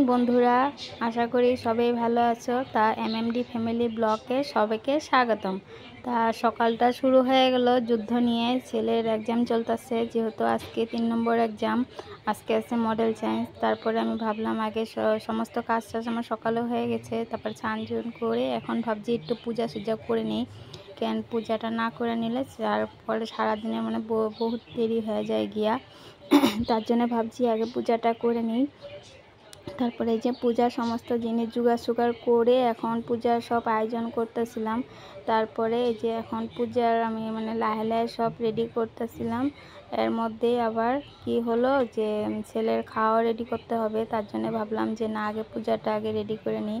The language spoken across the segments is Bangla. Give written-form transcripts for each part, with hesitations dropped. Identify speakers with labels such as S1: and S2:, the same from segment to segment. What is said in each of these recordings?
S1: বন্ধুরা, আশা করি সবাই ভালো আছো। তা এমএমডি ফ্যামিলি ব্লগে সবাইকে স্বাগতম। তা সকালটা শুরু হয়ে গেল যুদ্ধ নিয়ে। ছেলের এক্সাম চলতেছে, যেহেতু আজকে 3 নম্বর এক্সাম, আজকে আছে মডেল সায়েন্স। তারপরে আমি ভাবলাম আগে সমস্ত কাজ টাজ আমার সকালে হয়ে গেছে, তারপর স্নান করে এখন ভাবছি একটু পূজা সুজা করে নিই। কেন পূজাটা না করে নিলে তারপরে সারাদিনে মানে বহুত দেরি হয়ে যায় গিয়া। তার জন্য ভাবছি আগে পূজাটা করে নিই। তারপরে এই যে পূজার সমস্ত জিনিস জোগাড় করে এখন পূজার সব আয়োজন করতেছিলাম। তারপরে এই যে এখন পূজার আমি মানে লাহে সব রেডি করতেছিলাম। এর মধ্যেই আবার কি হলো যে ছেলের খাওয়া রেডি করতে হবে, তার জন্য ভাবলাম যে না আগে পূজাটা আগে রেডি করে নিই।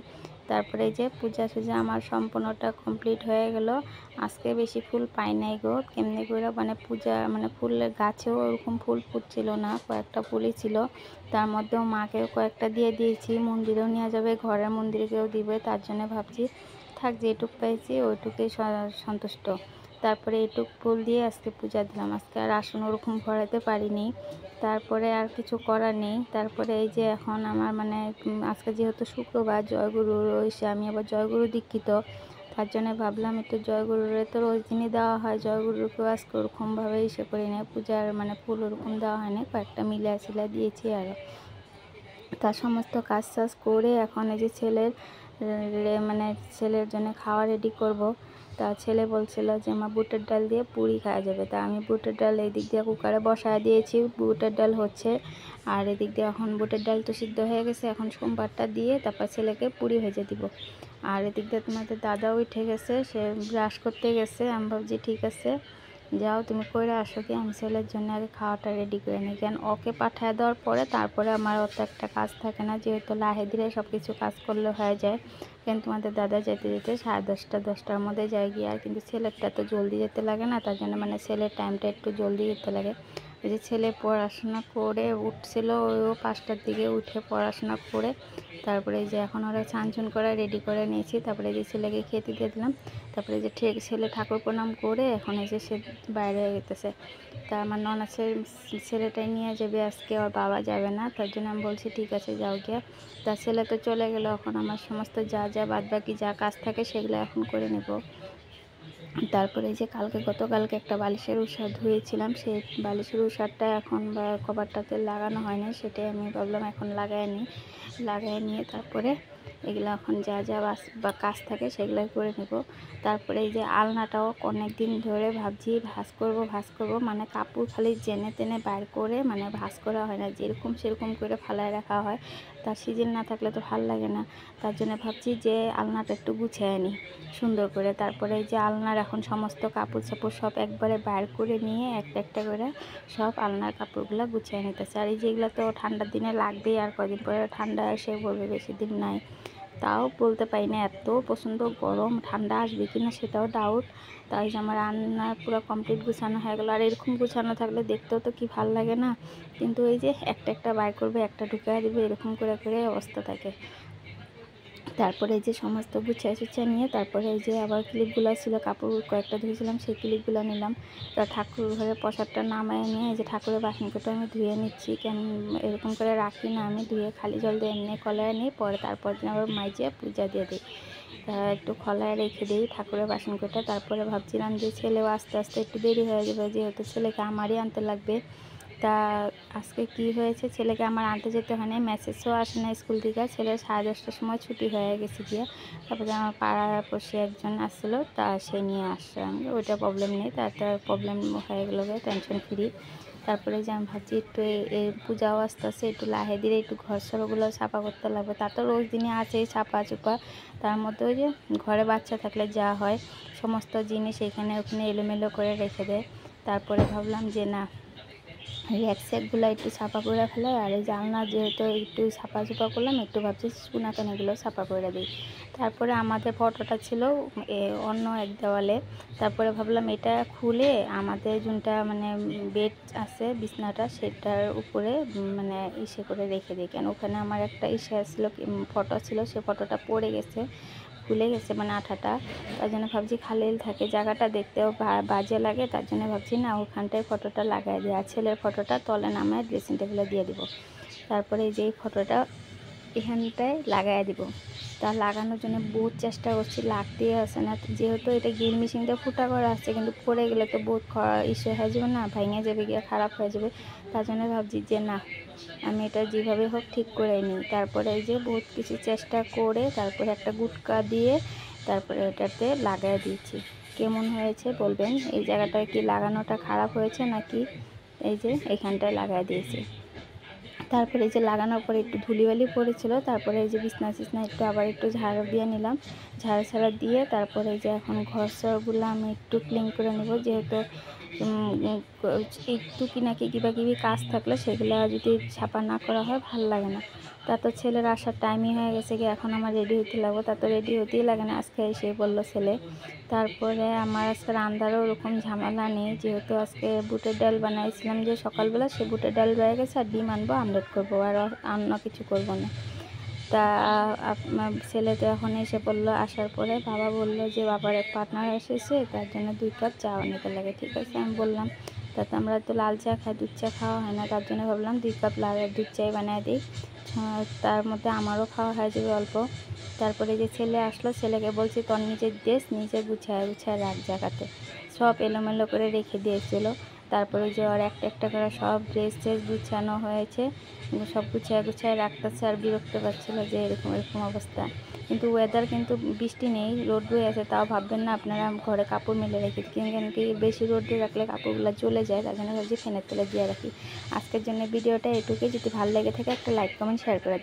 S1: তারপরে এই যে পূজা সুজা আমার সম্পূর্ণটা কমপ্লিট হয়ে গেল। আজকে বেশি ফুল পাই নাই গো, কেমনি করে মানে পূজা মানে ফুলের গাছেও ওরকম ফুল ফুটছিল না, কয়েকটা ফুলই ছিল। তার মধ্যেও মাকেও কয়েকটা দিয়ে দিয়েছি, মন্দিরেও নেওয়া যাবে, ঘরের মন্দিরেও দিবে। তার জন্য ভাবছি থাক, যেটুক পাইছি ওইটুকুই সন্তুষ্ট। তারপরে এইটুক ফুল দিয়ে আজকে পূজা দিলাম। আজকে আর আসন ওরকম ভরাতে পারিনি, তারপরে আর কিছু করার নেই। তারপরে এই যে এখন আমার মানে আজকে যেহেতু শুক্রবার, জয়গুরুর রয়েছে, আমি আবার জয়গুরু দীক্ষিত। তার জন্য ভাবলাম একটু জয়গুরুরে তো রোজ দিনই দেওয়া হয়, জয়গুরুকেও আজকে ওরকমভাবে ইসে করি না, পূজার মানে ফুল ওরকম দেওয়া হয় না, কয়েকটা মিলা দিয়েছি। আর তার সমস্ত কাজ করে এখন এই যে মানে ছেলের জন্য খাওয়া রেডি করব। তা ছেলে বলছিল যে আমার বুটের ডাল দিয়ে পুরি খাওয়া যাবে। তা আমি বুটের ডাল এই দিক দিয়ে কুকারে বসায় দিয়েছি, বুটের ডাল হচ্ছে। আর এদিক দিয়ে এখন বুটের ডাল তো সিদ্ধ হয়ে গেছে, এখন সোমবারটা দিয়ে তারপর ছেলেকে পুরি ভেজে দিব। আর এদিক দিয়ে তোমাদের দাদাও উঠে গেছে, সে ব্রাশ করতে গেছে। আমি ভাবছি ঠিক আছে, যাও তুমি করে আসো, কি আমি ছেলের জন্য আগে খাওয়াটা রেডি করে নিই। কেন ওকে পাঠিয়ে দেওয়ার পরে তারপরে আমার অত একটা কাজ থাকে না, যেহেতু লাহে ধীরে সব কিছু কাজ করলে হয়ে যায়। কিন্তু তোমাদের দাদা যেতে 10:30-10টার মধ্যে যায় গিয়ে। আর কিন্তু ছেলেরটা তো জলদি যেতে লাগে না, তার জন্য মানে ছেলের টাইমটা একটু জলদি যেতে লাগে। এই যে ছেলে পড়াশোনা করে উঠছিল, ওইও 5টার দিকে উঠে পড়াশোনা করে তারপরে এই যে এখন ওরা স্নান করে রেডি করে নিয়েছি। তারপরে যে ছেলেকে খেতে দিয়ে দিলাম। তারপরে যে ছেলে ঠাকুর প্রণাম করে এখন এই যে সে বাইরে গেতেছে। তা আমার ননাসের ছেলেটাই নিয়ে যাবে আজকে, ওর বাবা যাবে না। তার জন্য আমি বলছি ঠিক আছে যাও গিয়া। তার ছেলে তো চলে গেল, এখন আমার সমস্ত যা বাদবাকি যা কাজ থাকে সেগুলো এখন করে নেব। তারপরে এই যে গতকালকে একটা বালিশের উষা ধুয়েছিলাম, সেই বালিশের উষারটা এখন বা কভারটাতে লাগানো হয়নি, সেটাই আমি ভাবলাম এখন লাগাই নিয়ে তারপরে এগুলো এখন যা বা কাজ থাকে সেগুলোই করে নেব। তারপরে এই যে আলনাটাও অনেক দিন ধরে ভাবছি ভাঁজ করব, মানে কাপড় খালি জেনে টেনে বাইর করে মানে ভাঁজ করা হয় না, যেরকম সেরকম করে ফালায় রাখা হয়। তার সিজন না থাকলে তো ভাল লাগে না। তার জন্য ভাবছি যে আলনাটা একটু গুছিয়ে নিই সুন্দর করে। তারপরে এই যে আলনার এখন সমস্ত কাপড় চাপড় সব একবারে বাইর করে নিয়ে একটা করে সব আলনার কাপড়গুলো গুছিয়ে নিতেছে। আর এই যেগুলো তো ঠান্ডার দিনে লাগবেই, আর কদিন পরে ঠান্ডা এসে পড়বে, বেশি দিন নাই। তাও বলতে পারি না, এত প্রচণ্ড গরম, ঠান্ডা আসবে কিনা সেটাও ডাউট। তাই যে আমার রান্না পুরো কমপ্লিট গুছানো হয়ে গেলো। আর এরকম গুছানো থাকলে দেখতেও তো কি ভাল লাগে না, কিন্তু এই যে একটা বাইর করবে, একটা ঢুকিয়ে দেবে, এরকম করে অবস্থা থাকে। তারপরে এই যে সমস্ত গুছিয়ে নিয়ে তারপরে এই যে আবার ক্লিপগুলো ছিল, কাপড় কয়েকটা ধুয়েছিলাম, সেই ক্লিপগুলো নিলাম। তা ঠাকুর ঘরে প্রসাদটা নামায় নিয়ে এই যে ঠাকুরের বাসনটা আমি ধুয়ে নিচ্ছি। কেন এরকম করে রাখি না, আমি ধুয়ে খালি জল দিয়ে এমনি কলায় নিই, পরে তারপর দিন আবার মাইজে পূজা দিয়ে দিই। তা একটু খলায় রেখে দিই ঠাকুরের বাসনটা। তারপরে ভাবছিলাম যে ছেলেও আস্তে আস্তে একটু দেরি হয়ে যাবে, যেহেতু ছেলেকে আমারই আনতে লাগবে। তা আজকে কি হয়েছে, ছেলেকে আমার আনতে যেতে হয় না, মেসেজও আসে না স্কুল থেকে। ছেলের 10:30টার সময় ছুটি হয়ে গেছে গিয়ে। তারপরে আমার পাড়াপড়শি একজন আসছিলো, তা সে নিয়ে আসছে, আমি ওইটা প্রবলেম নেই, তার প্রবলেম হয়ে গেলো, টেনশন ফ্রি। তারপরে যে আমি ভাবছি একটু এই পূজাও আসতেছে, একটু লাহে ধীরে একটু ঘর সরগুলো ছাপা করতে লাগবে। তা তো রোজ দিনে আছেই ছাপা চুপা, তার মধ্যে ওই যে ঘরে বাচ্চা থাকলে যা হয় সমস্ত জিনিস এখানে ওখানে এলোমেলো করে রেখে দেয়। তারপরে ভাবলাম যে না, র্যাকস্যাকগুলো একটু ছাপা করে ফেলে। আর এই জানলা যেহেতু একটু ছাপা চুপা করলাম, একটু ভাবছি কোনাকানিগুলো ছাপা করে দিই। তারপরে আমাদের ফটোটা ছিল অন্য এক দেওয়ালে, তারপরে ভাবলাম এটা খুলে আমাদের যোনটা মানে বেড আছে বিছনাটা সেটার উপরে মানে ইসে করে রেখে দিই। কেন ওখানে আমার একটা ইসে ছিল, ফটো ছিল, সে ফটোটা পড়ে গেছে, খুলে গেছে মানে আঠাটা। তার জন্য ভাবছি খালি থাকে জায়গাটা, দেখতেও বাজে লাগে। তার জন্য ভাবছি না ওখানটায় ফটোটা লাগাই দিই, আর ছেলের ফটোটা তলে নামায় ড্রেসিং টেবিলে দিয়ে দিব। তারপরে এই যে ফটোটা এখানটায় লাগাই দিব। তা লাগানোর জন্য বহুত চেষ্টা করছি, লাগতেই আসে না। যেহেতু এটা গ্রিল মেশিনটা ফুটা করা আছে, কিন্তু পড়ে গেলে তো বহুত ইসে হয়ে যাবে না, ভেঙে যাবে, গিয়ে খারাপ হয়ে যাবে। তার জন্য ভাবছি যে না, আমি এটা যেভাবে হোক ঠিক করে নিই। তারপরে এই যে বহুত কিছু চেষ্টা করে তারপরে একটা গুটকা দিয়ে তারপরে এটাতে লাগাই দিয়েছি। কেমন হয়েছে বলবেন, এই জায়গাটায় কি লাগানোটা খারাপ হয়েছে নাকি? এই যে এখানটায় লাগাই দিয়েছি। তারপরে এই যে লাগানোর পরে একটু ধুলিবালি পড়েছিল, তারপরে এই যে বিছনা একটু আবার একটু ঝাড়ু দিয়ে নিলাম, ঝাড়া দিয়ে তারপরে এই যে এখন ঘরসরগুলো আমি একটু ক্লিন করে নেব। যেহেতু একটু কিবা কাজ থাকলে সেগুলো যদি ছাপা না করা হয় ভালো লাগে না। তা তো ছেলের আসার টাইমই হয়ে গেছে কি, এখন আমার রেডি হতে লাগবো। তা তো রেডি হতেই লাগে না, আজকে এসে বললো ছেলে। তারপরে আমার আজকে রান্নারও ওরকম ঝামেলা নেই, যেহেতু আজকে বুটের ডাল বানাইছিলাম যে সকালবেলা, সে বুটের ডাল রয়ে গেছে, আর ডিম আনবো, আমলেট করবো, আর অন্য কিছু করবো না। তা আপনার ছেলে তো এখন এসে পড়লো। আসার পরে বাবা বললো যে বাবার এক পার্টনার এসেছে, তার জন্য 2 কাপ চা নিতে লাগে। ঠিক আছে, আমি বললাম। তাতে আমরা তো লাল চা খাই, দুধ চা খাওয়া হয় না, তার জন্য ভাবলাম 2 কাপ দুধ চাই বানিয়ে দিই। তার মধ্যে আমারও খাওয়া হয়ে যাবে অল্প। তারপরে যে ছেলে আসলো, ছেলেকে বলছি তোর নিজের ড্রেস নিজে গুছায় রাখ জায়গাতে, সব এলোমেলো করে রেখে দিয়েছিল। তারপরে যে আর একটা করে সব ড্রেস গুছানো হয়েছে, সব গুছায় রাখতেছে, আর বিরক্ত পাচ্ছিল যে এরকম অবস্থা। কিন্তু ওয়েদার কিন্তু বৃষ্টি নেই, রোদ্রুই আছে। তাও ভাববেন না আপনারা ঘরে কাপড় মেলে রেখে, কেন কি বেশি রোদ্রে রাখলে কাপড়গুলো চলে যায়, তার জন্য ভাবছি ফ্যানের তলে দিয়ে রাখি। আজকের জন্য ভিডিওটা এটুকুই। যদি ভালো লেগে থাকে একটা লাইক কমেন্ট শেয়ার করে